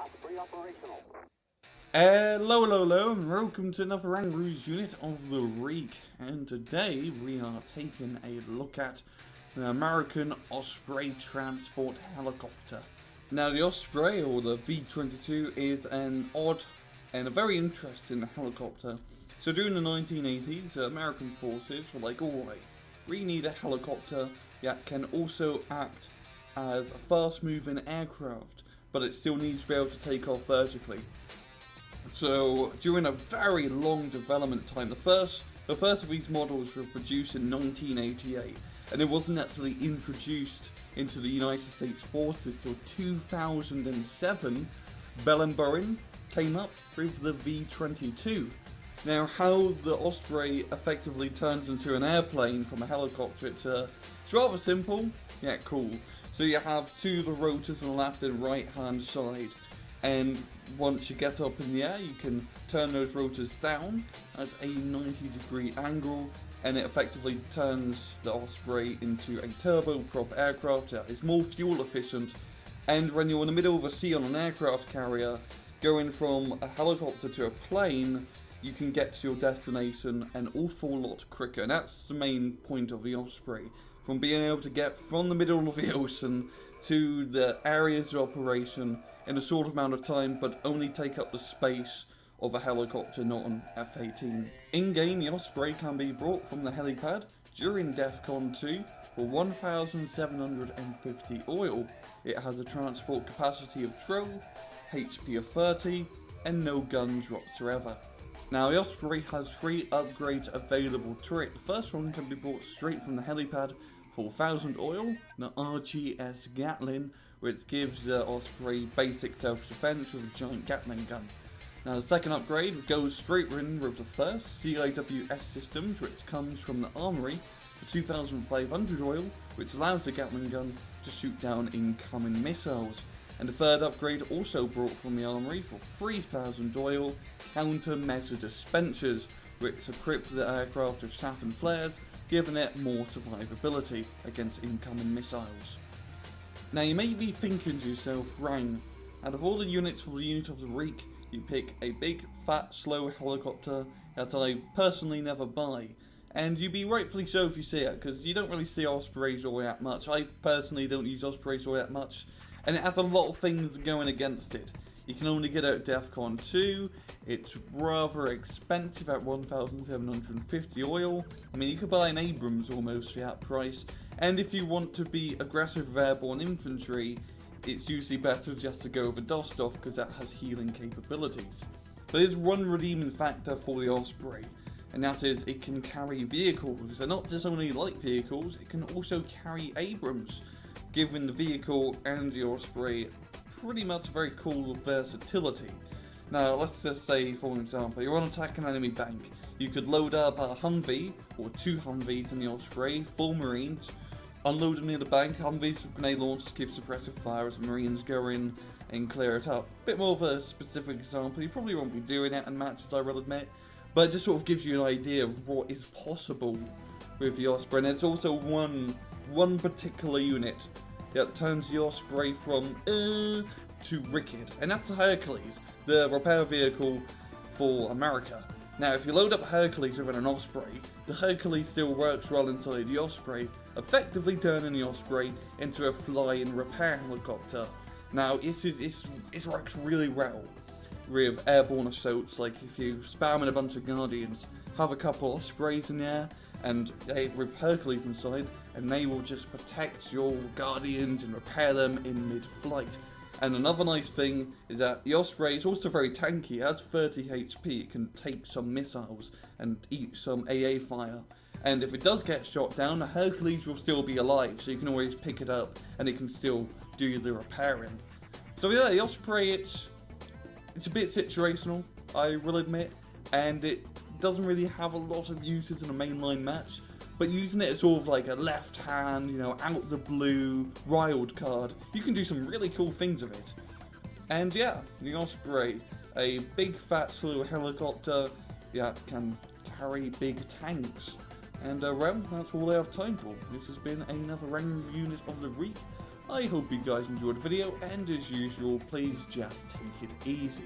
Osprey operational. Hello, and welcome to another RANGROO's unit of the week. And today we are taking a look at the American Osprey transport helicopter. Now, the Osprey, or the V-22, is an odd and a very interesting helicopter. So during the 1980s, the American forces were like, alright, we need a helicopter that can also act as a fast-moving aircraft, but it still needs to be able to take off vertically. So during a very long development time, the first of these models were produced in 1988, and it wasn't actually introduced into the United States forces till 2007. Bell & Boeing came up with the V-22. Now, how the Osprey effectively turns into an airplane from a helicopter, it's rather simple, yet cool. So you have two of the rotors on the left and right hand side, and once you get up in the air, you can turn those rotors down at a 90-degree angle, and it effectively turns the Osprey into a turboprop aircraft that is more fuel efficient. And when you're in the middle of a sea on an aircraft carrier, going from a helicopter to a plane, you can get to your destination an awful lot quicker. And that's the main point of the Osprey, from being able to get from the middle of the ocean to the areas of operation in a short amount of time, but only take up the space of a helicopter, not an F-18. In-game, the Osprey can be brought from the helipad during DEFCON 2 for 1,750 oil. It has a transport capacity of 12, HP of 30, and no guns whatsoever. Now, the Osprey has 3 upgrades available to it. The first one can be brought straight from the helipad for 1,000 oil, the RGS Gatling, which gives the Osprey basic self-defense with a giant Gatling gun. Now, the second upgrade goes straight in with the first, CIWS systems, which comes from the armory for 2,500 oil, which allows the Gatling gun to shoot down incoming missiles. And the third upgrade, also brought from the armory for 3,000 oil, countermeasure dispensers, which equip the aircraft with chaff and flares, giving it more survivability against incoming missiles. Now, you may be thinking to yourself, Rang, out of all the units for the unit of the week, you pick a big, fat, slow helicopter that I personally never buy. And you'd be rightfully so if you see it, because you don't really see Ospreys all that much. I personally don't use Ospreys all that much, and it has a lot of things going against it. You can only get it at DEFCON 2, it's rather expensive at 1,750 oil. I mean, you could buy an Abrams almost for that price, and if you want to be aggressive with airborne infantry, it's usually better just to go with a Dostov because that has healing capabilities. There is one redeeming factor for the Osprey, and that is it can carry vehicles, and not just only light vehicles, it can also carry Abrams, giving the vehicle and the Osprey pretty much very cool versatility. Now, let's just say, for example, you're on attack an enemy bank. You could load up a Humvee, or 2 Humvees in the Osprey, 4 Marines, unload them near the bank. Humvees with grenade launchers give suppressive fire as the Marines go in and clear it up. Bit more of a specific example, you probably won't be doing it in matches, I will admit, but it just sort of gives you an idea of what is possible with the Osprey. And there's also one particular unit that turns the Osprey from to wicked, and that's the Hercules, the repair vehicle for America. Now, if you load up Hercules with an Osprey, the Hercules still works well inside the Osprey, effectively turning the Osprey into a flying repair helicopter. Now, it works really well with airborne assaults, like if you spam in a bunch of Guardians, have a couple Ospreys in there, and with Hercules inside, and they will just protect your Guardians and repair them in mid-flight. And another nice thing is that the Osprey is also very tanky. It has 30 HP, it can take some missiles and eat some AA fire. And if it does get shot down, the Hercules will still be alive, so you can always pick it up and it can still do the repairing. So yeah, the Osprey, it's a bit situational, I will admit, and it doesn't really have a lot of uses in a mainline match, but using it as sort of like a left hand, you know, out the blue, wild card, you can do some really cool things with it. And yeah, the Osprey, a big fat slow helicopter that can carry big tanks. And well, that's all I have time for. This has been another RANGROO unit of the week. I hope you guys enjoyed the video, and as usual, please just take it easy.